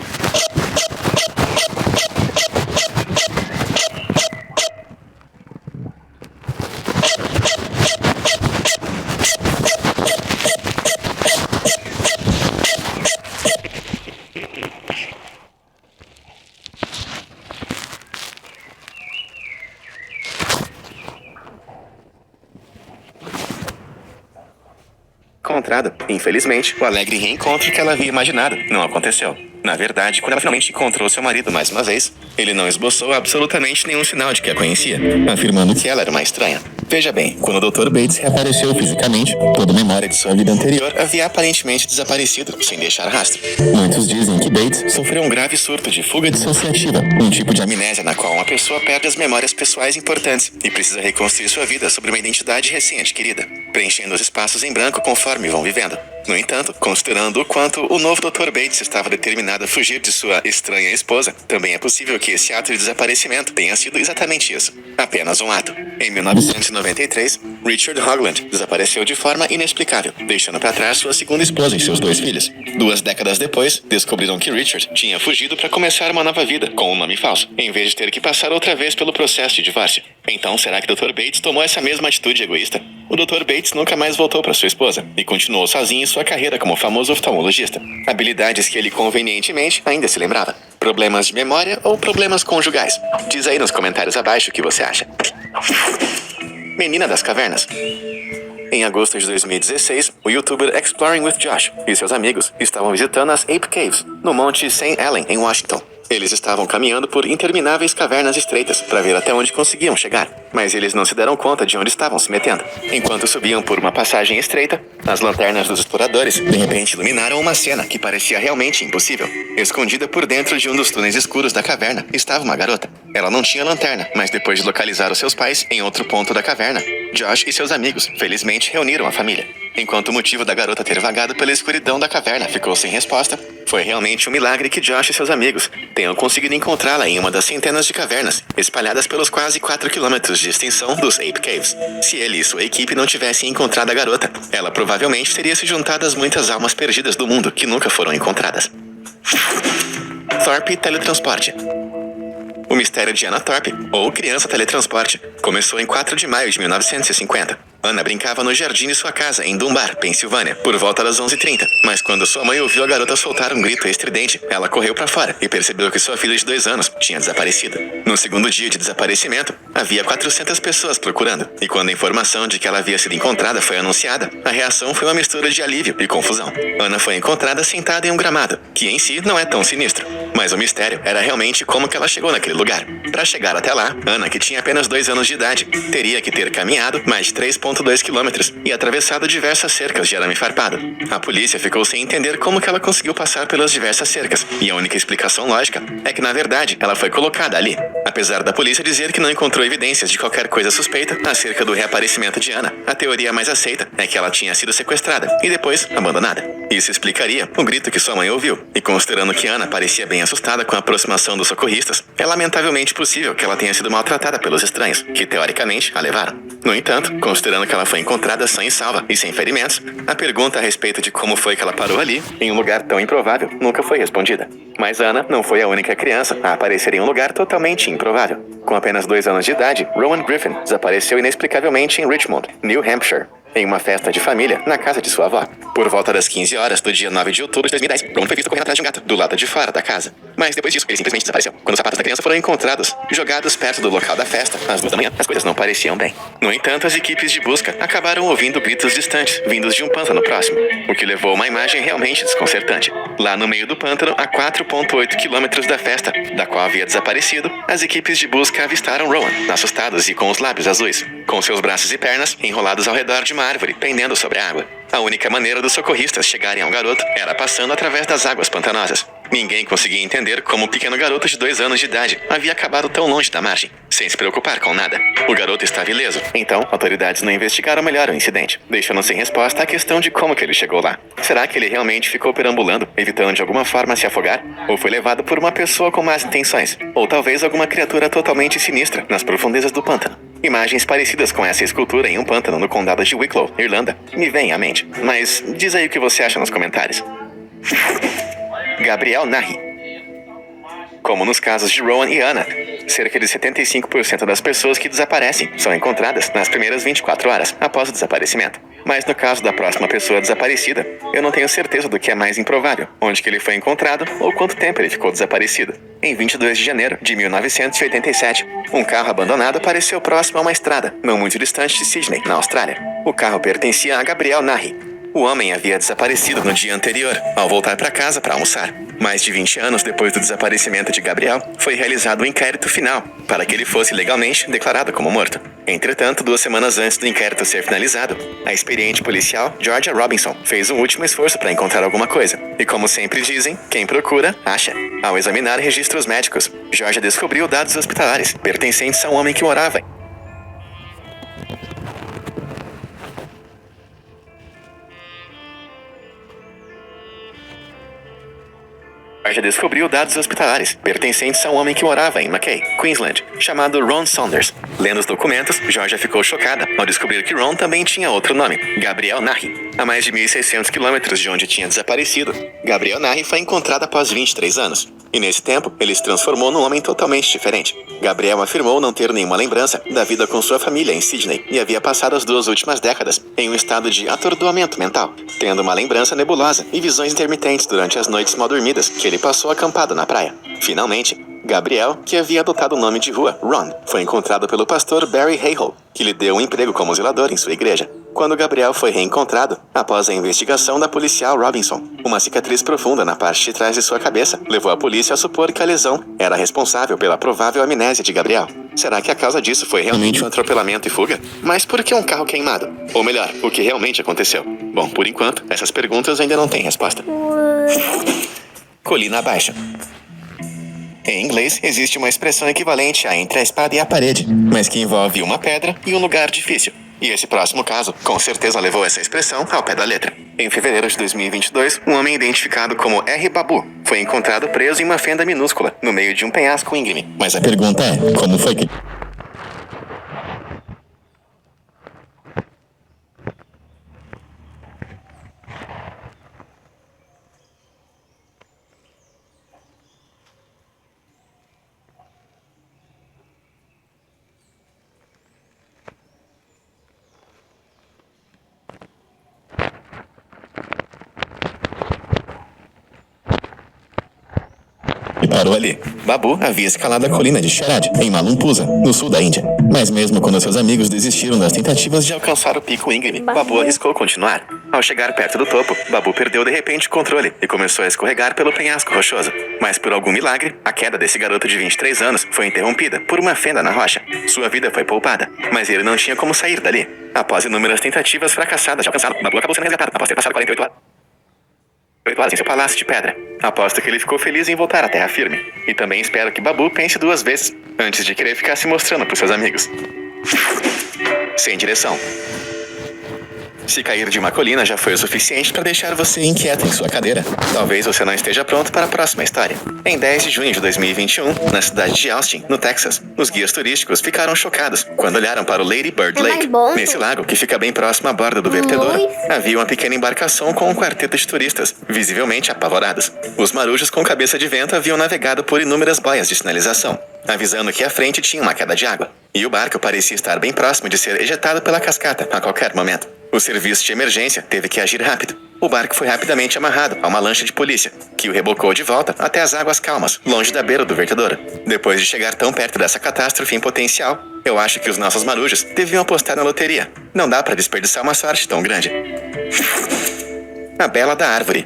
Speaker 3: Encontrada. Infelizmente, o alegre reencontro que ela havia imaginado não aconteceu. Na verdade, quando ela finalmente encontrou seu marido mais uma vez, ele não esboçou absolutamente nenhum sinal de que a conhecia, afirmando que ela era uma estranha. Veja bem, quando o Dr. Bates reapareceu fisicamente, toda a memória de sua vida anterior havia aparentemente desaparecido, sem deixar rastro. Muitos dizem que Bates sofreu um grave surto de fuga dissociativa, um tipo de amnésia na qual uma pessoa perde as memórias pessoais importantes e precisa reconstruir sua vida sobre uma identidade recém-adquirida, preenchendo os espaços em branco conforme vão vivendo. No entanto, considerando o quanto o novo Dr. Bates estava determinado a fugir de sua estranha esposa, também é possível que esse ato de desaparecimento tenha sido exatamente isso, apenas um ato. Em 1993, Richard Hoagland desapareceu de forma inexplicável, deixando para trás sua segunda esposa e seus 2 filhos. 2 décadas depois, descobriram que Richard tinha fugido para começar uma nova vida com um nome falso, em vez de ter que passar outra vez pelo processo de divórcio. Então, será que Dr. Bates tomou essa mesma atitude egoísta? O Dr. Bates nunca mais voltou para sua esposa e continuou sozinho em sua carreira como famoso oftalmologista. Habilidades que ele convenientemente ainda se lembrava. Problemas de memória ou problemas conjugais? Diz aí nos comentários abaixo o que você acha. Menina das Cavernas. Em agosto de 2016, o youtuber Exploring with Josh e seus amigos estavam visitando as Ape Caves, no Monte St. Helen, em Washington. Eles estavam caminhando por intermináveis cavernas estreitas para ver até onde conseguiam chegar, mas eles não se deram conta de onde estavam se metendo. Enquanto subiam por uma passagem estreita, as lanternas dos exploradores de repente iluminaram uma cena que parecia realmente impossível. Escondida por dentro de um dos túneis escuros da caverna estava uma garota. Ela não tinha lanterna, mas depois de localizar os seus pais em outro ponto da caverna, Josh e seus amigos felizmente reuniram a família. Enquanto o motivo da garota ter vagado pela escuridão da caverna ficou sem resposta, foi realmente um milagre que Josh e seus amigos tenham conseguido encontrá-la em uma das centenas de cavernas, espalhadas pelos quase 4 quilômetros de extensão dos Ape Caves. Se ele e sua equipe não tivessem encontrado a garota, ela provavelmente teria se juntado às muitas almas perdidas do mundo que nunca foram encontradas. Thorpe Teletransporte. O mistério de Anna Thorpe, ou Criança Teletransporte, começou em 4 de maio de 1950. Anna brincava no jardim de sua casa, em Dunbar, Pensilvânia, por volta das 11h30. Mas quando sua mãe ouviu a garota soltar um grito estridente, ela correu para fora e percebeu que sua filha de 2 anos tinha desaparecido. No segundo dia de desaparecimento, havia 400 pessoas procurando. E quando a informação de que ela havia sido encontrada foi anunciada, a reação foi uma mistura de alívio e confusão. Anna foi encontrada sentada em um gramado, que em si não é tão sinistro. Mas o mistério era realmente como que ela chegou naquele lugar. Para chegar até lá, Ana, que tinha apenas 2 anos de idade, teria que ter caminhado mais de 3,2 quilômetros e atravessado diversas cercas de arame farpado. A polícia ficou sem entender como que ela conseguiu passar pelas diversas cercas, e a única explicação lógica é que, na verdade, ela foi colocada ali. Apesar da polícia dizer que não encontrou evidências de qualquer coisa suspeita acerca do reaparecimento de Ana, a teoria mais aceita é que ela tinha sido sequestrada e depois abandonada. Isso explicaria o grito que sua mãe ouviu, e considerando que Ana parecia bem assustada com a aproximação dos socorristas, é lamentavelmente possível que ela tenha sido maltratada pelos estranhos, que teoricamente a levaram. No entanto, considerando que ela foi encontrada sã e salva e sem ferimentos, a pergunta a respeito de como foi que ela parou ali, em um lugar tão improvável, nunca foi respondida. Mas Ana não foi a única criança a aparecer em um lugar totalmente improvável. Com apenas 2 anos de idade, Rowan Griffin desapareceu inexplicavelmente em Richmond, New Hampshire, em uma festa de família na casa de sua avó. Por volta das 15 horas do dia 9 de outubro de 2010, Rowan foi visto correndo atrás de um gato do lado de fora da casa. Mas depois disso, ele simplesmente desapareceu. Quando os sapatos da criança foram encontrados, jogados perto do local da festa, às 2 da manhã, as coisas não pareciam bem. No entanto, as equipes de busca acabaram ouvindo gritos distantes, vindos de um pântano próximo, o que levou a uma imagem realmente desconcertante. Lá no meio do pântano, a 4,8 quilômetros da festa, da qual havia desaparecido, as equipes de busca avistaram Rowan, assustados e com os lábios azuis, com seus braços e pernas enrolados ao redor de uma árvore pendendo sobre a água. A única maneira dos socorristas chegarem ao garoto era passando através das águas pantanosas. Ninguém conseguia entender como um pequeno garoto de 2 anos de idade havia acabado tão longe da margem, sem se preocupar com nada. O garoto estava ileso, então autoridades não investigaram melhor o incidente, deixando sem resposta a questão de como que ele chegou lá. Será que ele realmente ficou perambulando, evitando de alguma forma se afogar? Ou foi levado por uma pessoa com más intenções? Ou talvez alguma criatura totalmente sinistra nas profundezas do pântano? Imagens parecidas com essa escultura em um pântano no condado de Wicklow, Irlanda, me vêm à mente. Mas diz aí o que você acha nos comentários. Gabriel Nahi. Como nos casos de Rowan e Ana, cerca de 75% das pessoas que desaparecem são encontradas nas primeiras 24 horas após o desaparecimento. Mas no caso da próxima pessoa desaparecida, eu não tenho certeza do que é mais improvável, onde que ele foi encontrado ou quanto tempo ele ficou desaparecido. Em 22 de janeiro de 1987, um carro abandonado apareceu próximo a uma estrada, não muito distante de Sydney, na Austrália. O carro pertencia a Gabriel Nahi. O homem havia desaparecido no dia anterior, ao voltar para casa para almoçar. Mais de 20 anos depois do desaparecimento de Gabriel, foi realizado o inquérito final, para que ele fosse legalmente declarado como morto. Entretanto, 2 semanas antes do inquérito ser finalizado, a experiente policial Georgia Robinson fez um último esforço para encontrar alguma coisa. E como sempre dizem, quem procura, acha. Ao examinar registros médicos, Georgia descobriu dados hospitalares pertencentes a um homem que morava em Mackay, Queensland, chamado Ron Saunders. Lendo os documentos, Georgia ficou chocada ao descobrir que Ron também tinha outro nome, Gabriel Nahi. A mais de 1.600 quilômetros de onde tinha desaparecido, Gabriel Nahi foi encontrado após 23 anos. E nesse tempo, ele se transformou num homem totalmente diferente. Gabriel afirmou não ter nenhuma lembrança da vida com sua família em Sydney e havia passado as 2 últimas décadas em um estado de atordoamento mental, tendo uma lembrança nebulosa e visões intermitentes durante as noites mal dormidas que ele passou acampado na praia. Finalmente, Gabriel, que havia adotado o nome de rua Ron, foi encontrado pelo pastor Barry Hayhoe, que lhe deu um emprego como zelador em sua igreja. Quando Gabriel foi reencontrado, após a investigação da policial Robinson, uma cicatriz profunda na parte de trás de sua cabeça levou a polícia a supor que a lesão era responsável pela provável amnésia de Gabriel. Será que a causa disso foi realmente um atropelamento e fuga? Mas por que um carro queimado? Ou melhor, o que realmente aconteceu? Bom, por enquanto, essas perguntas ainda não têm resposta. Colina abaixo. Em inglês, existe uma expressão equivalente a entre a espada e a parede, mas que envolve uma pedra e um lugar difícil. E esse próximo caso, com certeza levou essa expressão ao pé da letra. Em fevereiro de 2022, um homem identificado como R. Babu foi encontrado preso em uma fenda minúscula, no meio de um penhasco íngreme. Mas a pergunta é, como foi que... parou ali. Babu havia escalado a colina de Sherad, em Malumpusa, no sul da Índia. Mas mesmo quando seus amigos desistiram das tentativas de alcançar o pico íngreme, Babu arriscou continuar. Ao chegar perto do topo, Babu perdeu de repente o controle e começou a escorregar pelo penhasco rochoso. Mas por algum milagre, a queda desse garoto de 23 anos foi interrompida por uma fenda na rocha. Sua vida foi poupada, mas ele não tinha como sair dali. Após inúmeras tentativas fracassadas de alcançá-lo, Babu acabou sendo resgatado após ter passado 48 horas em seu palácio de pedra. Aposto que ele ficou feliz em voltar à terra firme. E também espero que Babu pense 2 vezes antes de querer ficar se mostrando para seus amigos. Sem direção. Se cair de uma colina já foi o suficiente para deixar você inquieto em sua cadeira. Talvez você não esteja pronto para a próxima história. Em 10 de junho de 2021, na cidade de Austin, no Texas, os guias turísticos ficaram chocados quando olharam para o Lady Bird Lake. Nesse lago, que fica bem próximo à borda do vertedouro, havia uma pequena embarcação com um quarteto de turistas, visivelmente apavorados. Os marujos com cabeça de vento haviam navegado por inúmeras boias de sinalização, avisando que à frente tinha uma queda de água. E o barco parecia estar bem próximo de ser ejetado pela cascata a qualquer momento. O serviço de emergência teve que agir rápido. O barco foi rapidamente amarrado a uma lancha de polícia, que o rebocou de volta até as águas calmas, longe da beira do vertedouro. Depois de chegar tão perto dessa catástrofe em potencial, eu acho que os nossos marujos deviam apostar na loteria. Não dá para desperdiçar uma sorte tão grande. A Bela da Árvore.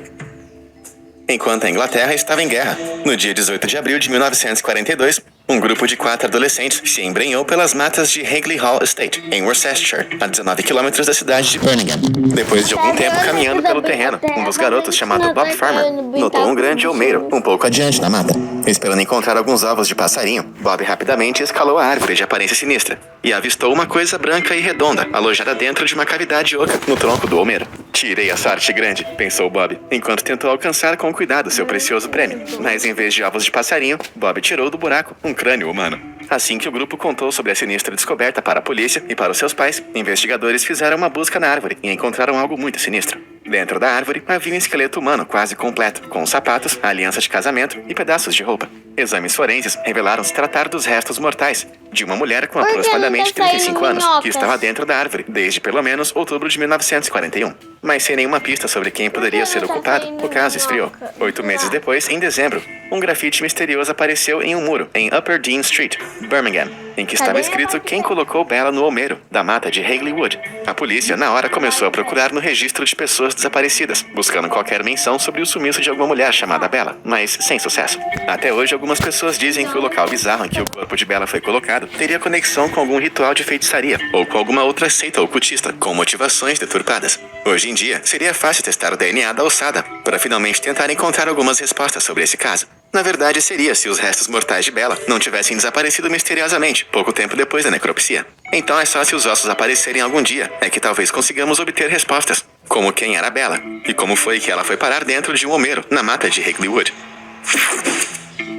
Speaker 3: Enquanto a Inglaterra estava em guerra, no dia 18 de abril de 1942, um grupo de 4 adolescentes se embrenhou pelas matas de Hagley Hall Estate, em Worcestershire, a 19 quilômetros da cidade de Birmingham. Depois de algum tempo caminhando pelo terreno, um dos garotos, chamado Bob Farmer, notou um grande olmeiro um pouco adiante da mata. Esperando encontrar alguns ovos de passarinho, Bob rapidamente escalou a árvore de aparência sinistra e avistou uma coisa branca e redonda, alojada dentro de uma cavidade oca no tronco do olmeiro. Tirei a sorte grande, pensou Bob, enquanto tentou alcançar com cuidado seu precioso prêmio. Mas em vez de ovos de passarinho, Bob tirou do buraco um crânio humano. Assim que o grupo contou sobre a sinistra descoberta para a polícia e para os seus pais, investigadores fizeram uma busca na árvore e encontraram algo muito sinistro. Dentro da árvore havia um esqueleto humano quase completo, com sapatos, aliança de casamento e pedaços de roupa. Exames forenses revelaram se tratar dos restos mortais de uma mulher com aproximadamente 35 anos, que estava dentro da árvore desde pelo menos outubro de 1941. Mas sem nenhuma pista sobre quem poderia ser o culpado, o caso esfriou. 8 meses depois, em dezembro, um grafite misterioso apareceu em um muro em Upper Dean Street, Birmingham, em que estava escrito quem colocou Bella no olmeiro da mata de Hagley Wood. A polícia, na hora, começou a procurar no registro de pessoas desaparecidas, buscando qualquer menção sobre o sumiço de alguma mulher chamada Bella, mas sem sucesso. Até hoje, algumas pessoas dizem que o local bizarro em que o corpo de Bella foi colocado teria conexão com algum ritual de feitiçaria ou com alguma outra seita ocultista com motivações deturpadas. Hoje em dia, seria fácil testar o DNA da ossada para finalmente tentar encontrar algumas respostas sobre esse caso. Na verdade, seria se os restos mortais de Bella não tivessem desaparecido misteriosamente, pouco tempo depois da necropsia. Então é só se os ossos aparecerem algum dia, é que talvez consigamos obter respostas, como quem era Bella, e como foi que ela foi parar dentro de um olmeiro, na mata de Hagley Wood.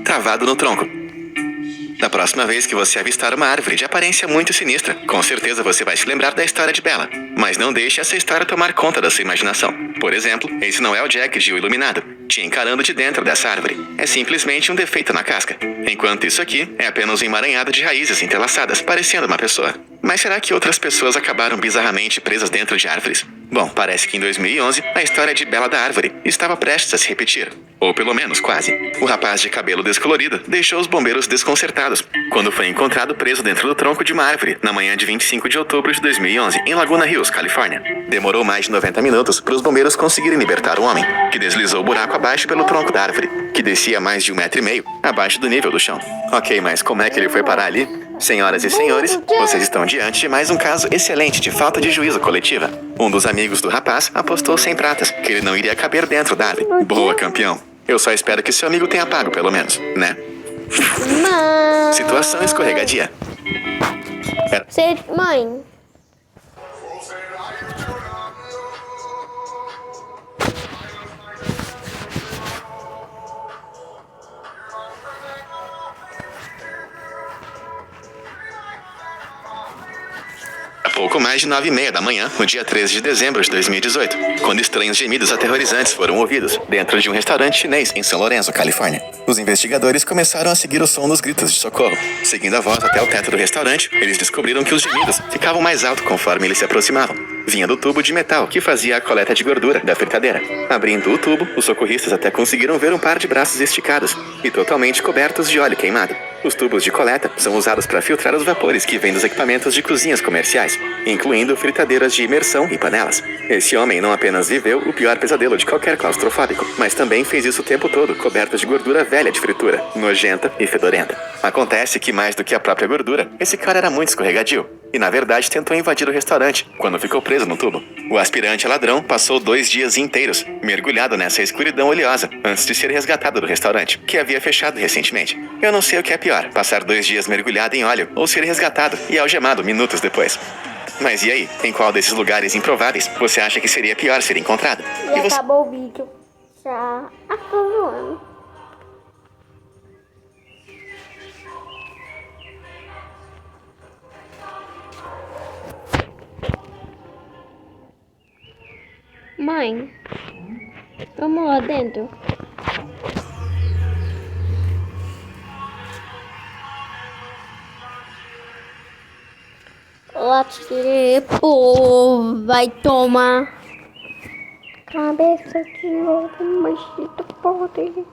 Speaker 3: Travado no tronco. Da próxima vez que você avistar uma árvore de aparência muito sinistra, com certeza você vai se lembrar da história de Bella. Mas não deixe essa história tomar conta da sua imaginação. Por exemplo, esse não é o Jack de O Iluminado, te encarando de dentro dessa árvore. É simplesmente um defeito na casca. Enquanto isso aqui é apenas um emaranhado de raízes entrelaçadas, parecendo uma pessoa. Mas será que outras pessoas acabaram bizarramente presas dentro de árvores? Bom, parece que em 2011, a história de Bella da Árvore estava prestes a se repetir. Ou pelo menos quase. O rapaz de cabelo descolorido deixou os bombeiros desconcertados quando foi encontrado preso dentro do tronco de uma árvore na manhã de 25 de outubro de 2011, em Laguna Hills, Califórnia. Demorou mais de 90 minutos para os bombeiros conseguirem libertar o homem, que deslizou o buraco abaixo pelo tronco da árvore, que descia mais de 1,5 metro abaixo do nível do chão. Ok, mas como é que ele foi parar ali? Senhoras e senhores, vocês estão diante de mais um caso excelente de falta de juízo coletiva. Um dos amigos do rapaz apostou 100 pratas que ele não iria caber dentro da árvore. Boa, campeão. Eu só espero que seu amigo tenha pago, pelo menos, né? Situação escorregadia.
Speaker 2: Mãe.
Speaker 3: Pouco mais de 9h30 da manhã, no dia 13 de dezembro de 2018, quando estranhos gemidos aterrorizantes foram ouvidos dentro de um restaurante chinês em São Lourenço, Califórnia. Os investigadores começaram a seguir o som dos gritos de socorro. Seguindo a voz até o teto do restaurante, eles descobriram que os gemidos ficavam mais altos conforme eles se aproximavam. vinha do tubo de metal que fazia a coleta de gordura da fritadeira. Abrindo o tubo, os socorristas até conseguiram ver um par de braços esticados e totalmente cobertos de óleo queimado. Os tubos de coleta são usados para filtrar os vapores que vêm dos equipamentos de cozinhas comerciais, incluindo fritadeiras de imersão e panelas. Esse homem não apenas viveu o pior pesadelo de qualquer claustrofóbico, mas também fez isso o tempo todo, coberto de gordura velha de fritura, nojenta e fedorenta. Acontece que, mais do que a própria gordura, esse cara era muito escorregadio e, na verdade, tentou invadir o restaurante quando ficou preso no tubo. O aspirante ladrão passou 2 dias inteiros mergulhado nessa escuridão oleosa antes de ser resgatado do restaurante, que havia fechado recentemente. Eu não sei o que é pior, passar 2 dias mergulhado em óleo ou ser resgatado e algemado minutos depois. Mas e aí? Em qual desses lugares improváveis você acha que seria pior ser encontrado?
Speaker 2: E acabou o vídeo. Já tô zoando. Mãe, vamos lá dentro. Lá, pô, vai tomar cabeça de novo, machito podre.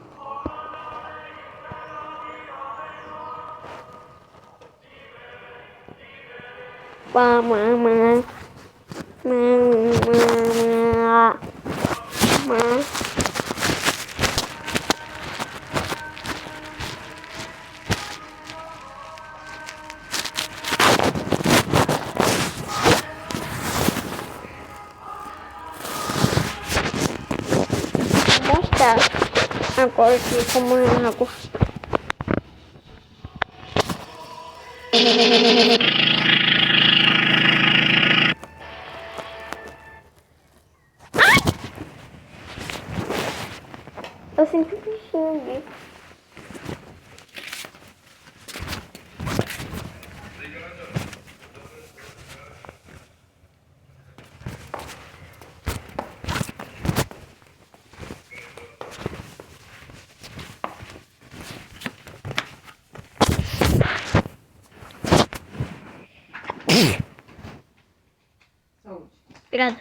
Speaker 2: Mamãe. Mostrar agora aqui como é água. Eu sinto bichinho ali. Obrigada.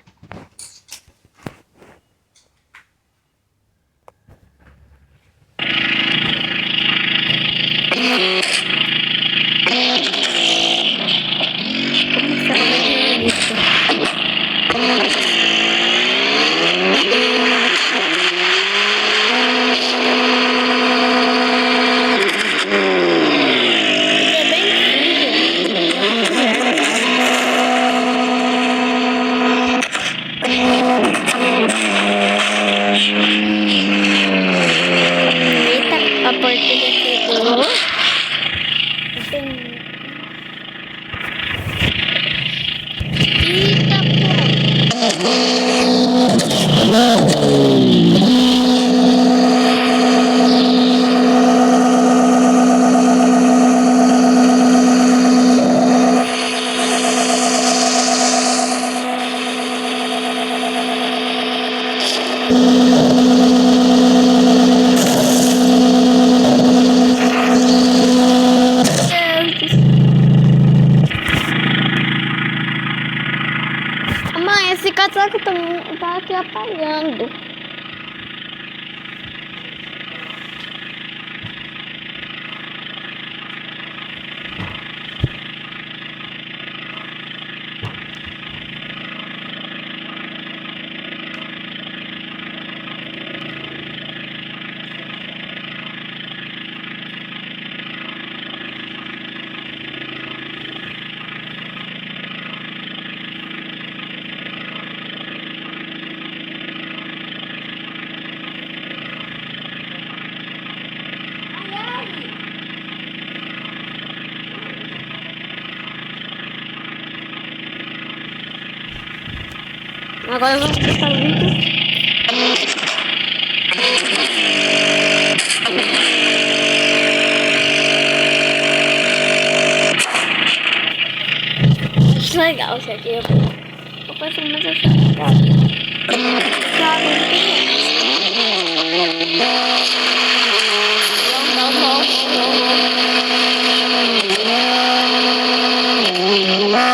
Speaker 2: Mãe, esse casaco tá aqui apagando. Agora vamos para o vídeo. Acho legal isso aqui. Eu fazer mais essa não.